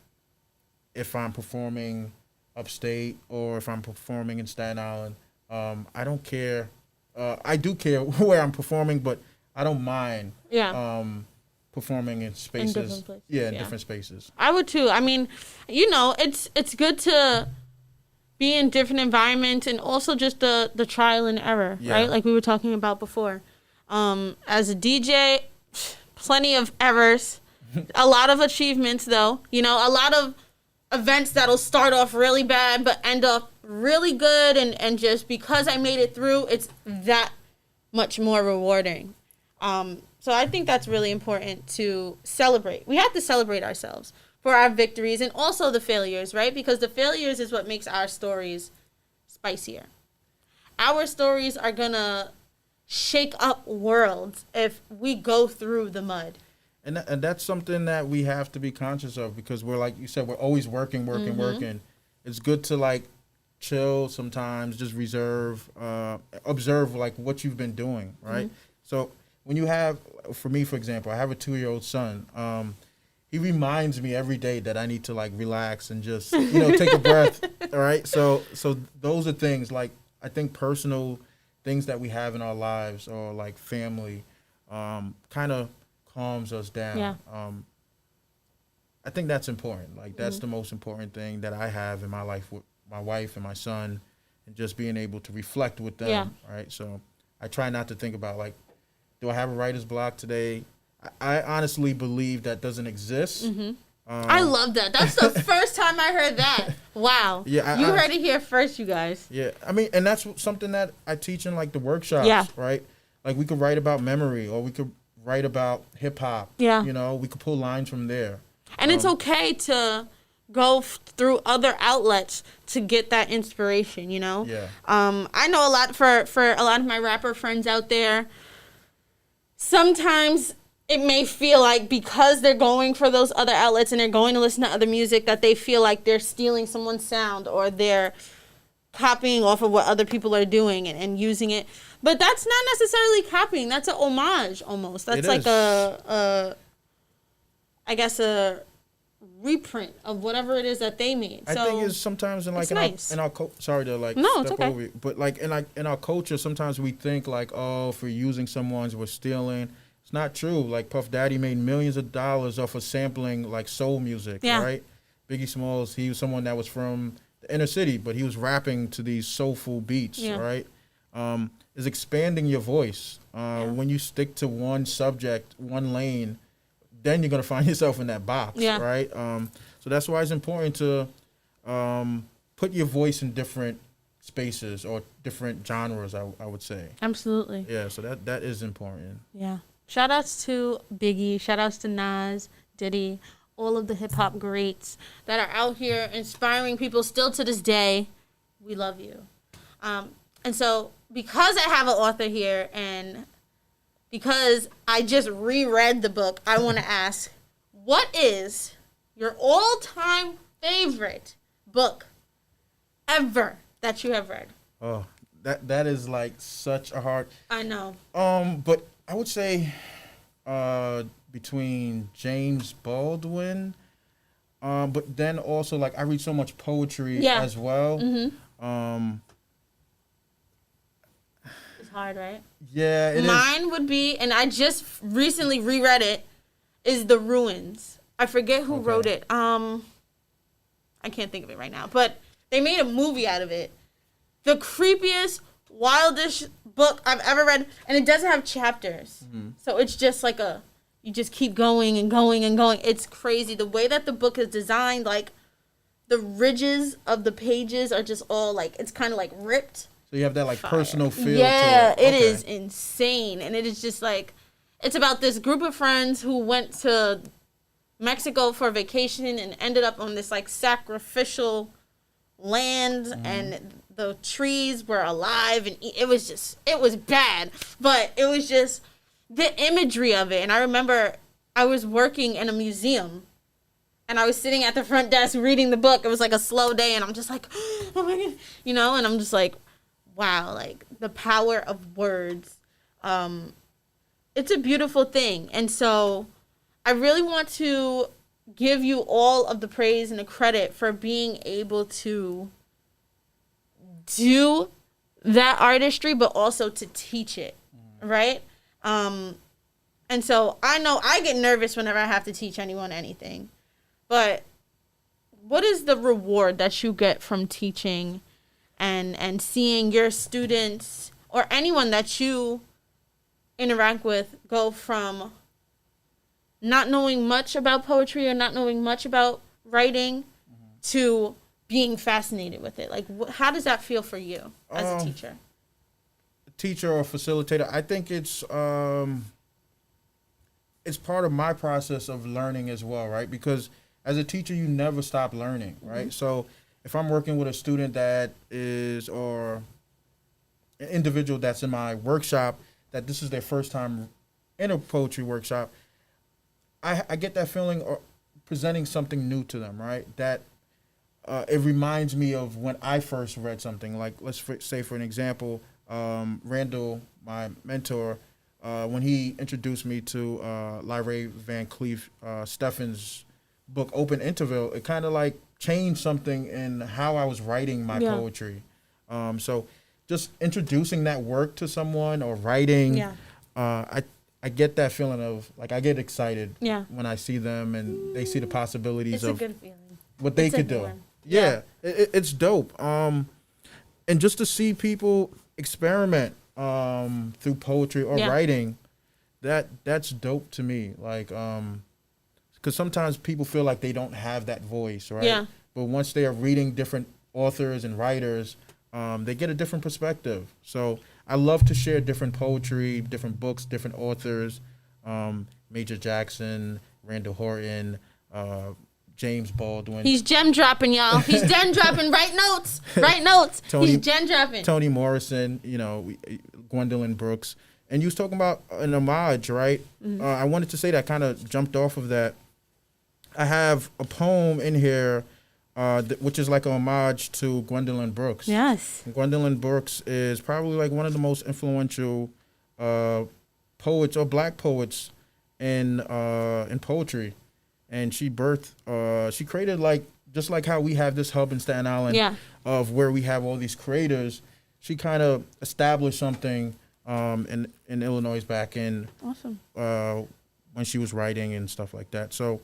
if I'm performing upstate or if I'm performing in Staten Island, I don't care. I do care where I'm performing, but I don't mind performing in spaces. In different places. Yeah, in different spaces. I would too. I mean, you know, it's good to be in different environments and also just the trial and error, right? Like we were talking about before. As a DJ, plenty of errors, a lot of achievements though. You know, a lot of events that'll start off really bad but end up really good, and just because I made it through, it's that much more rewarding. So I think that's really important to celebrate. We have to celebrate ourselves for our victories and also the failures, right? Because the failures is what makes our stories spicier. Our stories are gonna shake up worlds if we go through the mud. And that's something that we have to be conscious of, because we're, like you said, we're always working. It's good to, like, chill sometimes, just observe like what you've been doing, right? So when you have, for me, for example, I have a 2-year-old son. He reminds me every day that I need to like relax and just, take a breath. All right. So those are things like, I think personal things that we have in our lives or like family, kind of calms us down. Yeah. I think that's important. Like that's the most important thing that I have in my life with my wife and my son, and just being able to reflect with them. Yeah. Right. So I try not to think about like, do I have a writer's block today? I honestly believe that doesn't exist. I love that. That's the first time I heard that. Wow. Yeah, you heard it here first, you guys. Yeah, I mean, and that's something that I teach in like the workshops, Yeah. right? Like we could write about memory, or we could write about hip hop. Yeah. We could pull lines from there. And it's okay to go through other outlets to get that inspiration, Yeah. I know a lot for a lot of my rapper friends out there. Sometimes it may feel like because they're going for those other outlets and they're going to listen to other music that they feel like they're stealing someone's sound or they're copying off of what other people are doing and using it. But that's not necessarily copying. That's an homage almost. That's like a reprint of whatever it is that they made. I think it's sometimes in like nice. Sorry to like no, step it's okay. over you, but like in our culture, sometimes we think like, oh, for using someone's, we're stealing. It's not true. Like Puff Daddy made millions of dollars off of sampling like soul music, right? Biggie Smalls, he was someone that was from the inner city, but he was rapping to these soulful beats, right? Is expanding your voice. When you stick to one subject, one lane, then you're gonna find yourself in that box, right? So that's why it's important to put your voice in different spaces or different genres. I would say. Absolutely. Yeah. So that is important. Yeah. Shout outs to Biggie. Shout outs to Nas, Diddy, all of the hip hop greats that are out here inspiring people still to this day. We love you. And so because I have an author here and because I just reread the book, I want to ask, what is your all-time favorite book ever that you have read? Oh, that is like such a hard. I know. But I would say between James Baldwin, but then also like I read so much poetry as well. It's hard, right? Yeah, Mine would be, and I just recently reread it, is The Ruins. I forget who wrote it. I can't think of it right now, but they made a movie out of it. The creepiest, wildest book I've ever read, and it doesn't have chapters. So it's just like you just keep going and going and going. It's crazy. The way that the book is designed, like the ridges of the pages are just all like, it's kind of like ripped. So you have that like Fire. personal feel Yeah, to it. it is insane. And it is just like, it's about this group of friends who went to Mexico for a vacation and ended up on this like sacrificial land and the trees were alive and it was bad, but it was just the imagery of it. And I remember I was working in a museum and I was sitting at the front desk reading the book. It was like a slow day and I'm just like, oh my God, and I'm just like, wow, like the power of words. It's a beautiful thing. And so I really want to give you all of the praise and the credit for being able to do that artistry, but also to teach it, right? And so I know I get nervous whenever I have to teach anyone anything. But what is the reward that you get from teaching and seeing your students or anyone that you interact with go from not knowing much about poetry or not knowing much about writing to being fascinated with it? Like, how does that feel for you as a teacher? Teacher or facilitator, I think it's part of my process of learning as well, right? Because as a teacher, you never stop learning, right? So if I'm working with a student that is, or an individual that's in my workshop, that this is their first time in a poetry workshop, I get that feeling or presenting something new to them, right? That it reminds me of when I first read something. Like, say for an example, Randall, my mentor, when he introduced me to Lyrae Van Cleef Steffen's book Open Interval, it kind of like changed something in how I was writing my poetry. So just introducing that work to someone or writing, I get that feeling of like I get excited when I see them and they see the possibilities of what they could do. Yeah, it's dope. And just to see people experiment through poetry or writing, that's dope to me. Like, because sometimes people feel like they don't have that voice, right? Yeah. But once they are reading different authors and writers, they get a different perspective. So I love to share different poetry, different books, different authors. Major Jackson, Randall Horton, James Baldwin. He's gem dropping, y'all. He's gem dropping. Write notes. Write notes. He's gem dropping. Toni Morrison, Gwendolyn Brooks. And you was talking about an homage, right? Mm-hmm. I wanted to say that, kind of jumped off of that. I have a poem in here, which is like a homage to Gwendolyn Brooks. Yes. Gwendolyn Brooks is probably like one of the most influential poets or black poets in poetry. And she created just like how we have this hub in Staten Island of where we have all these creators. She kind of established something in Illinois back in when she was writing and stuff like that. So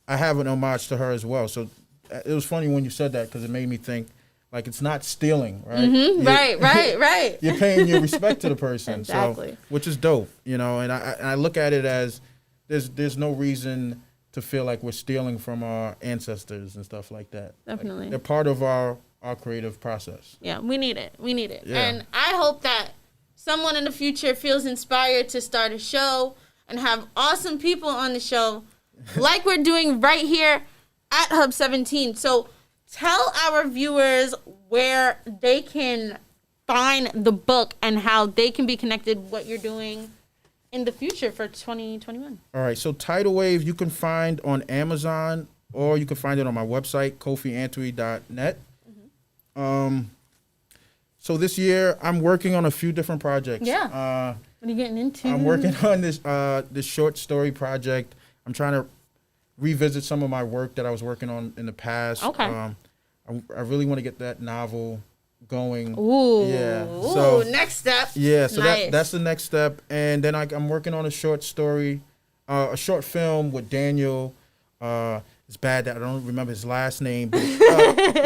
I have an homage to her as well. So it was funny when you said that because it made me think like it's not stealing, right? Mm-hmm. Right. You're paying your respect to the person, exactly. So which is dope, And I look at it as there's no reason to feel like we're stealing from our ancestors and stuff like that. Definitely. Like, they're part of our creative process. Yeah, we need it. Yeah. And I hope that someone in the future feels inspired to start a show and have awesome people on the show like we're doing right here at Hub 17. So tell our viewers where they can find the book and how they can be connected, what you're doing in the future for 2021. All right, so Tidal Wave you can find on Amazon or you can find it on my website, kofiantwi.net. Mm-hmm. So this year I'm working on a few different projects. Yeah. What are you getting into? I'm working on this short story project. I'm trying to revisit some of my work that I was working on in the past. Okay. I really want to get that novel going. Ooh. Yeah. So next step. Yeah. So nice. that's the next step. And then I'm working on a short story, a short film with Daniel. It's bad that I don't remember his last name. But,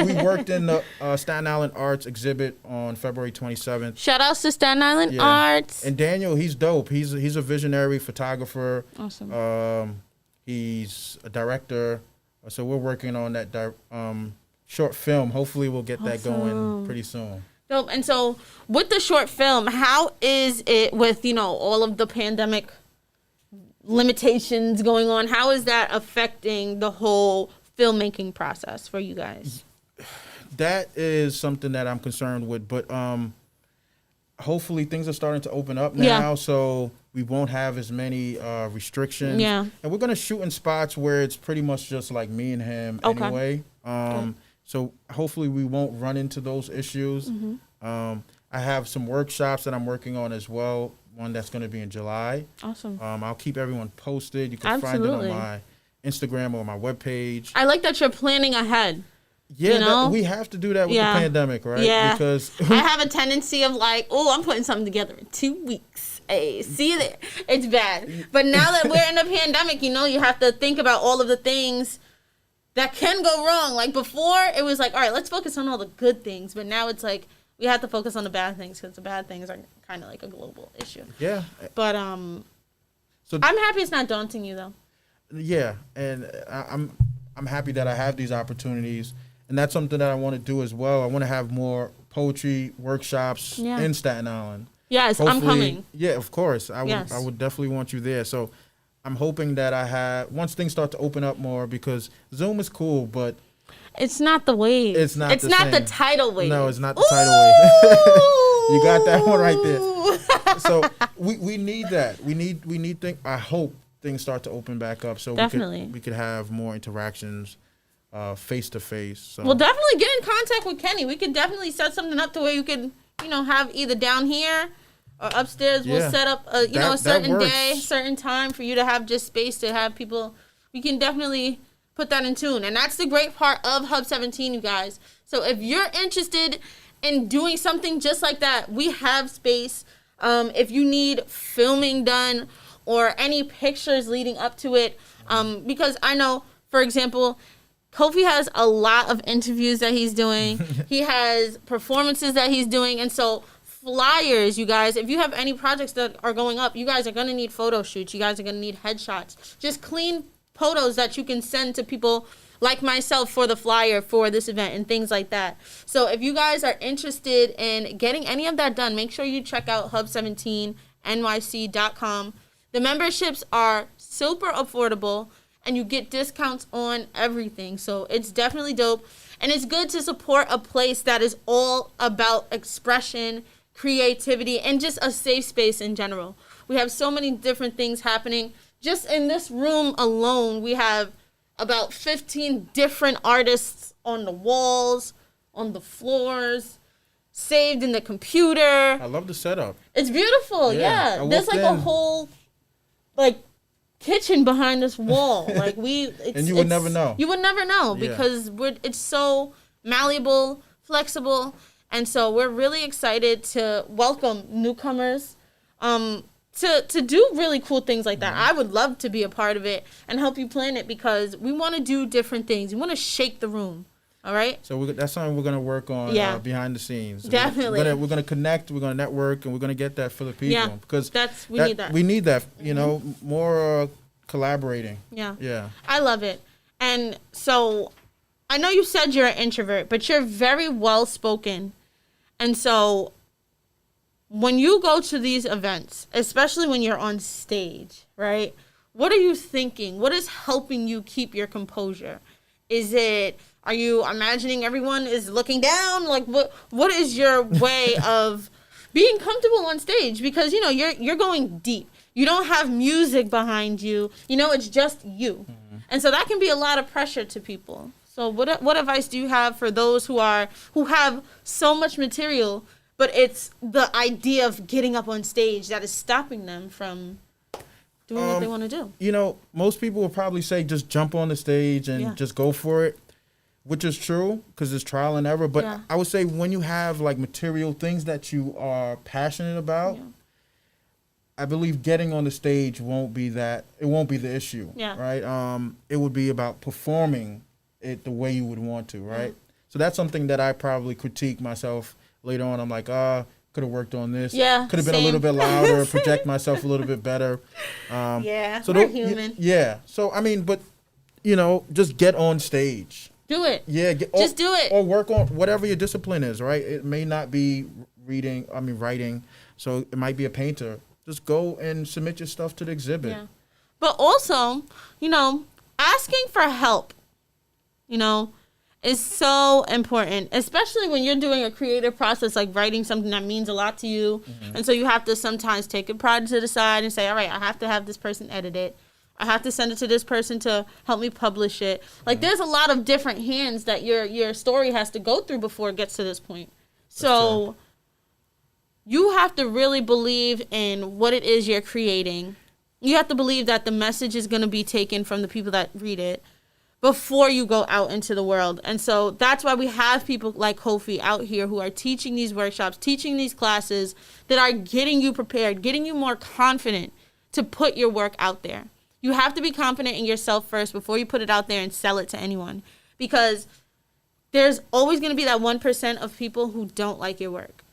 we worked in the Staten Island Arts exhibit on February 27th. Shout outs to Staten Island Arts. And Daniel, he's dope. He's a visionary photographer. Awesome. He's a director. So we're working on that short film. Hopefully we'll get that going pretty soon. Dope. And so with the short film, how is it with, all of the pandemic limitations going on? How is that affecting the whole filmmaking process for you guys? That is something that I'm concerned with, but hopefully things are starting to open up now, so we won't have as many restrictions. Yeah. And we're going to shoot in spots where it's pretty much just like me and him anyway. So hopefully we won't run into those issues. Mm-hmm. I have some workshops that I'm working on as well. One that's going to be in July. Awesome. I'll keep everyone posted. You can find it on my Instagram or my webpage. I like that you're planning ahead. Yeah, we have to do that with the pandemic, right? Yeah. Because I have a tendency of like, I'm putting something together in 2 weeks. Hey, see you there. It's bad. But now that we're in the pandemic, you have to think about all of the things that can go wrong. Like before, it was like, all right, let's focus on all the good things. But now it's like, we have to focus on the bad things because the bad things are kind of like a global issue. Yeah. But so I'm happy it's not daunting you though. Yeah, and I'm happy that I have these opportunities, and that's something that I want to do as well. I want to have more poetry workshops in Staten Island. Yes, hopefully, I'm coming. Yeah, of course. I would definitely want you there. So I'm hoping that once things start to open up more, because Zoom is cool, but it's not the wave. It's not the tidal wave. No, it's not the tidal wave. You got that one right there. So we need that. We need things. I hope things start to open back up so definitely we could have more interactions face to face. So Well, definitely get in contact with Kenny. We could definitely set something up to where you can, have either down here or upstairs. We'll set up, a certain day, certain time for you to have just space to have people. We can definitely put that in tune. And that's the great part of Hub 17, you guys. So if you're interested in doing something just like that, we have space. If you need filming done or any pictures leading up to it, because I know, for example, Kofi has a lot of interviews that he's doing. He has performances that he's doing. And so flyers, you guys, if you have any projects that are going up, you guys are going to need photo shoots. You guys are going to need headshots. Just clean photos that you can send to people like myself for the flyer for this event and things like that. So if you guys are interested in getting any of that done, make sure you check out hub17nyc.com. The memberships are super affordable, and you get discounts on everything. So it's definitely dope. And it's good to support a place that is all about expression, creativity, and just a safe space in general. We have so many different things happening. Just in this room alone, we have about 15 different artists on the walls, on the floors, saved in the computer. I love the setup. It's beautiful, yeah. There's like a whole, kitchen behind this wall. And you would never know. You would never know because it's so malleable, flexible, and so we're really excited to welcome newcomers to do really cool things like that. I would love to be a part of it and help you plan it because we want to do different things. We want to shake the room. All right. So that's something we're gonna work on behind the scenes. Definitely. We're gonna connect. We're gonna network, and we're gonna get that for the people. Yeah. Because we need that. We need that. More collaborating. Yeah. Yeah. I love it. And so, I know you said you're an introvert, but you're very well spoken, and so when you go to these events, especially when you're on stage, right? What are you thinking? What is helping you keep your composure? Are you imagining everyone is looking down? What is your way of being comfortable on stage? Because, you're going deep. You don't have music behind you. It's just you. Mm-hmm. And so that can be a lot of pressure to people. So what advice do you have for those who have so much material, but it's the idea of getting up on stage that is stopping them from doing what they want to do? Most people will probably say just jump on the stage and just go for it. Which is true because it's trial and error. But I would say when you have material things that you are passionate about, I believe getting on the stage won't be the issue. Yeah. Right. It would be about performing it the way you would want to. Right. Yeah. So that's something that I probably critique myself later on. I'm like, could have worked on this. Yeah. Could have been a little bit louder, project myself a little bit better. So we're human. Yeah. So, just get on stage. Do it. Yeah. Just do it. Or work on whatever your discipline is, right? It may not be writing. So it might be a painter. Just go and submit your stuff to the exhibit. Yeah. But also, asking for help, is so important, especially when you're doing a creative process like writing something that means a lot to you. Mm-hmm. And so you have to sometimes take a project to the side and say, all right, I have to have this person edit it. I have to send it to this person to help me publish it. There's a lot of different hands that your story has to go through before it gets to this point. So you have to really believe in what it is you're creating. You have to believe that the message is going to be taken from the people that read it before you go out into the world. And so that's why we have people like Kofi out here who are teaching these workshops, teaching these classes that are getting you prepared, getting you more confident to put your work out there. You have to be confident in yourself first before you put it out there and sell it to anyone. Because there's always going to be that 1% of people who don't like your work.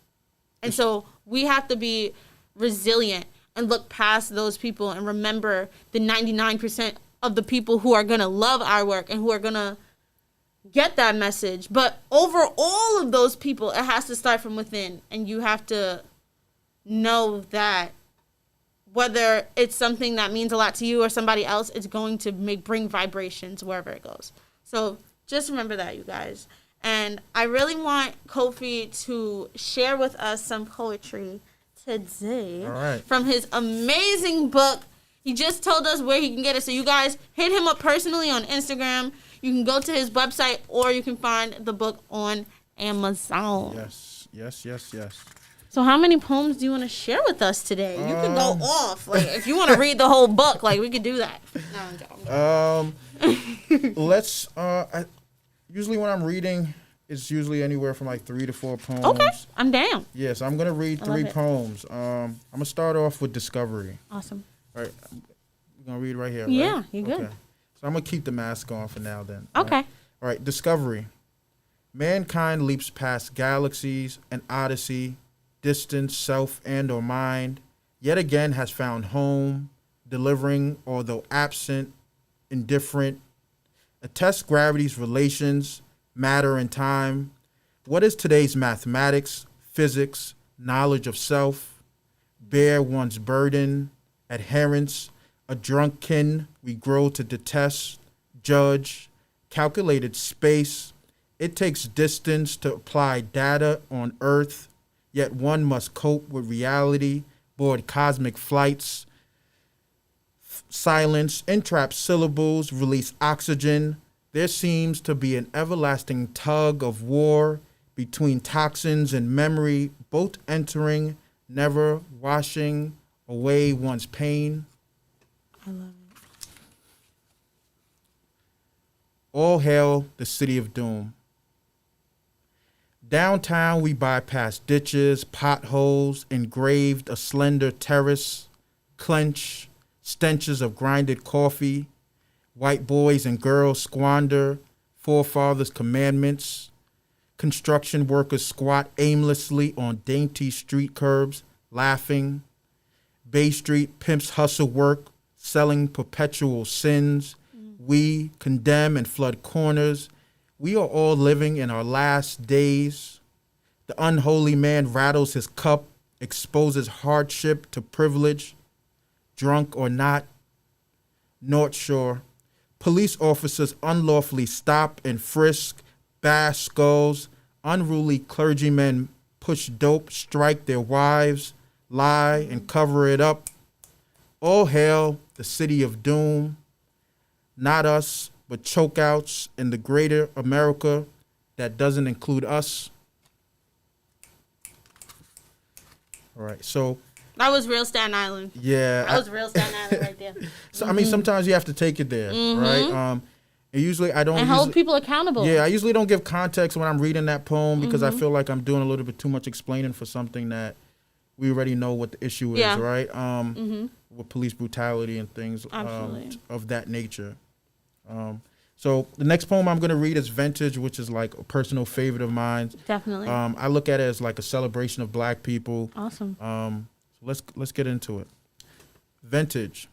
And so we have to be resilient and look past those people and remember the 99% of the people who are going to love our work and who are going to get that message. But over all of those people, it has to start from within. And you have to know that whether it's something that means a lot to you or somebody else, it's going to bring vibrations wherever it goes. So just remember that, you guys. And I really want Kofi to share with us some poetry today from his amazing book. He just told us where he can get it. So you guys hit him up personally on Instagram. you can go to his website or you can find the book on Amazon. Yes. So how many poems do you want to share with us today? You can go off. Like, if you want to read the whole book, like, we could do that. No, I'm joking. Let's, usually when I'm reading, it's usually anywhere from like 3 to 4 poems. Okay, I'm down. Yeah, so I'm going to read 3 poems. I'm going to start off with Discovery. Awesome. All right. We're going to read right here, Yeah, right? you're good. Okay. So I'm going to keep the mask on for now then. Okay. All right, Discovery. Mankind leaps past galaxies and odyssey, distance, self, and or mind, yet again has found home, delivering, although absent, indifferent, attests gravity's relations, matter and time. What is today's mathematics, physics, knowledge of self? Bear one's burden, adherence, a drunken we grow to detest, judge, calculated space. It takes distance to apply data on Earth, yet one must cope with reality, board cosmic flights, silence, entrap syllables, release oxygen. There seems to be an everlasting tug of war between toxins and memory, both entering, never washing away one's pain. I love it. All hail the city of doom. Downtown we bypass ditches, potholes, engraved a slender terrace, clench, stenches of grinded coffee, white boys and girls squander forefathers' commandments, construction workers squat aimlessly on dainty street curbs, laughing, Bay Street pimps hustle work, selling perpetual sins, we condemn and flood corners. We are all living in our last days. The unholy man rattles his cup, exposes hardship to privilege, drunk or not. North Shore. Police officers unlawfully stop and frisk, bash skulls. Unruly clergymen push dope, strike their wives, lie and cover it up. All hail the city of doom. Not us, but chokeouts in the greater America that doesn't include us. All right, so. That was real Staten Island. Yeah. That was real Staten Island right there. So, I mean, sometimes you have to take it there, right? And usually I don't. And hold people accountable. Yeah, I usually don't give context when I'm reading that poem because I feel like I'm doing a little bit too much explaining for something that we already know what the issue is, right? With police brutality and things of that nature. So the next poem I'm going to read is Vintage, which is like a personal favorite of mine. Definitely. I look at it as like a celebration of black people. Awesome. Let's get into it. Vintage.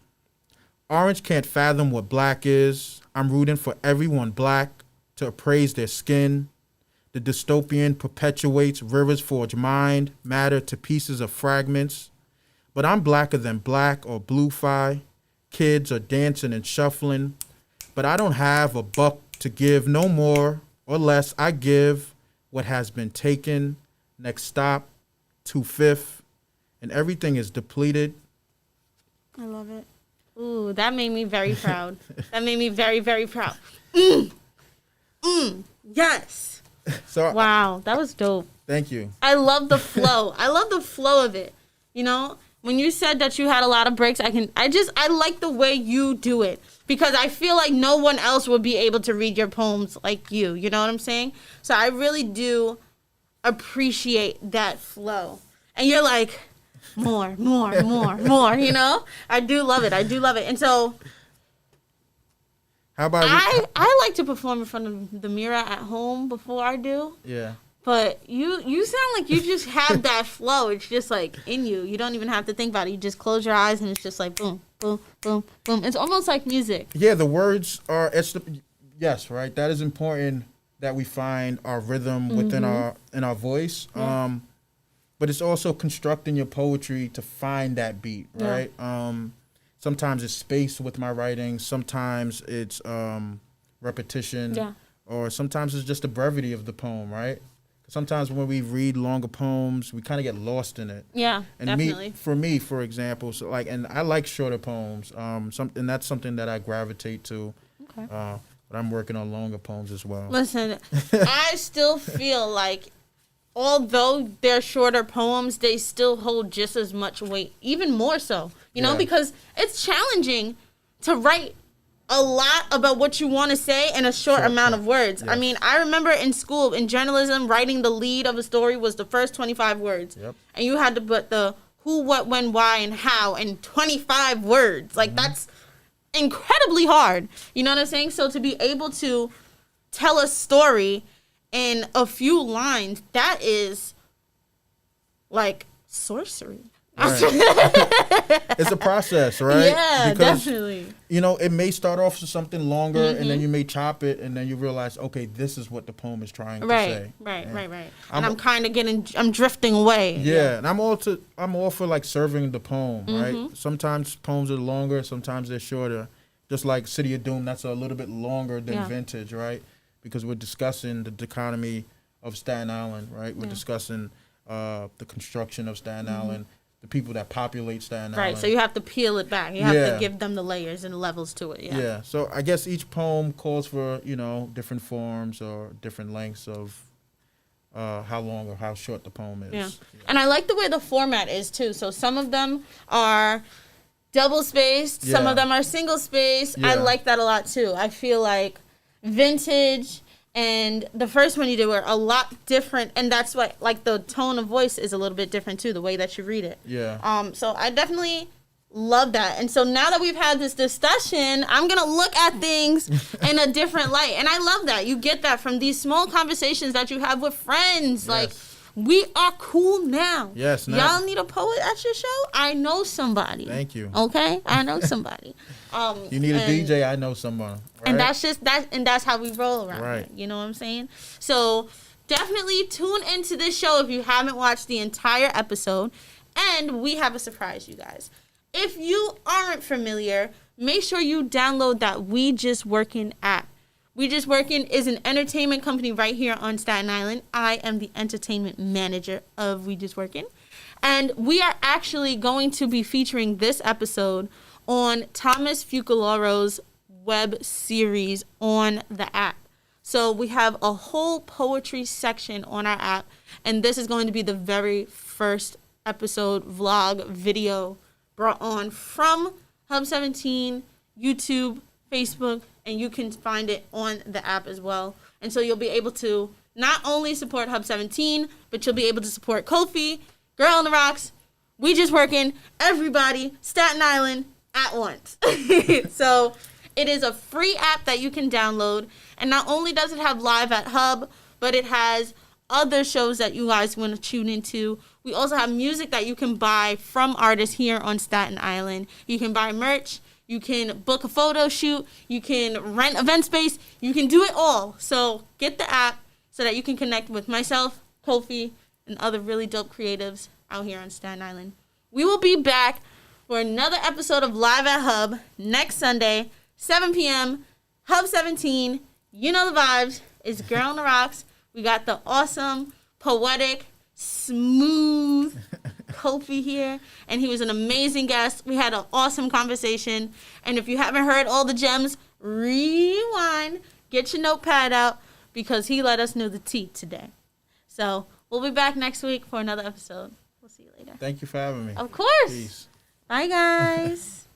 Orange can't fathom what black is. I'm rooting for everyone black to appraise their skin. The dystopian perpetuates rivers forge mind, matter to pieces of fragments. But I'm blacker than black or blue-fi. Kids are dancing and shuffling. But I don't have a buck to give, no more or less. I give what has been taken. Next stop, 2/5, and everything is depleted. I love it. Ooh, that made me very proud. That made me very, very proud. Yes. So wow, that was dope. Thank you. I love the flow. I love the flow of it. You know, when you said that you had a lot of breaks, I like the way you do it. Because I feel like no one else would be able to read your poems like you. You know what I'm saying? So I really do appreciate that flow. And you're like, more, you know? I do love it. And so how about I like to perform in front of the mirror at home before I do. Yeah. But you sound like you just have that flow. It's just like in you. You don't even have to think about it. You just close your eyes and it's just like boom, boom, boom, boom. It's almost like music. Yeah, the words are yes, right. That is important that we find our rhythm within our voice. Yeah. But it's also constructing your poetry to find that beat, right? Yeah. Sometimes it's space with my writing. Sometimes it's repetition. Yeah. Or sometimes it's just the brevity of the poem, right? Sometimes when we read longer poems, we kind of get lost in it. Yeah, and definitely. For example, and I like shorter poems. And that's something that I gravitate to. Okay. but I'm working on longer poems as well. Listen, I still feel like although they're shorter poems, they still hold just as much weight, even more so, you know, because it's challenging to write a lot about what you want to say in a short amount of words. Yes. I mean, I remember in school, in journalism, writing the lead of a story was the first 25 words. Yep. And you had to put the who, what, when, why, and how in 25 words. Like, that's incredibly hard. You know what I'm saying? So to be able to tell a story in a few lines, that is like sorcery. Right. It's a process, right? Yeah, because, definitely. You know, it may start off with something longer, and then you may chop it, and then you realize, okay, this is what the poem is trying to say. Right. And I'm kind of I'm drifting away. Yeah, and I'm all for like serving the poem, right? Sometimes poems are longer, sometimes they're shorter. Just like City of Doom, that's a little bit longer than Vintage, right? Because we're discussing the economy of Staten Island, right? We're discussing the construction of Staten Island, the people that populate Staten Island. Right, so you have to peel it back. You have to give them the layers and levels to it. Yeah, so I guess each poem calls for, you know, different forms or different lengths of how long or how short the poem is. Yeah. And I like the way the format is, too. So some of them are double spaced. Some of them are single spaced. I like that a lot, too. I feel like Vintage and the first one you did were a lot different, and that's why, like, the tone of voice is a little bit different too, the way that you read it. Yeah. So I definitely love that. And so now that we've had this discussion, I'm gonna look at things in a different light, and I love that. You get that from these small conversations that you have with friends. Yes. Like, we are cool now. Yes. Now. Y'all need a poet at your show? I know somebody. Thank you. Okay, I know somebody. You need a DJ? I know someone. Right? And that's just that, and that's how we roll around. Right. It, you know what I'm saying? So definitely tune into this show if you haven't watched the entire episode. And we have a surprise, you guys. If you aren't familiar, make sure you download that We Just Workin' app. We Just Workin' is an entertainment company right here on Staten Island. I am the entertainment manager of We Just Workin'. And we are actually going to be featuring this episode on Thomas Fucularo's web series on the app. So we have a whole poetry section on our app. And this is going to be the very first episode, vlog, video brought on from Hub 17, YouTube, Facebook, and you can find it on the app as well. And so you'll be able to not only support Hub 17, but you'll be able to support Kofi, Girl on the Rocks, We Just Workin', everybody, Staten Island at once. So it is a free app that you can download. And not only does it have Live at Hub, but it has other shows that you guys want to tune into. We also have music that you can buy from artists here on Staten Island. You can buy merch. You can book a photo shoot. You can rent event space. You can do it all. So get the app so that you can connect with myself, Kofi, and other really dope creatives out here on Staten Island. We will be back for another episode of Live at Hub next Sunday, 7 p.m., Hub 17. You know the vibes. It's Girl on the Rocks. We got the awesome, poetic, smooth Kofi here, and he was an amazing guest. We had an awesome conversation, and if you haven't heard all the gems, rewind, get your notepad out, because he let us know the tea today. So we'll be back next week for another episode. We'll see you later. Thank you for having me. Of course. Peace. Bye, guys.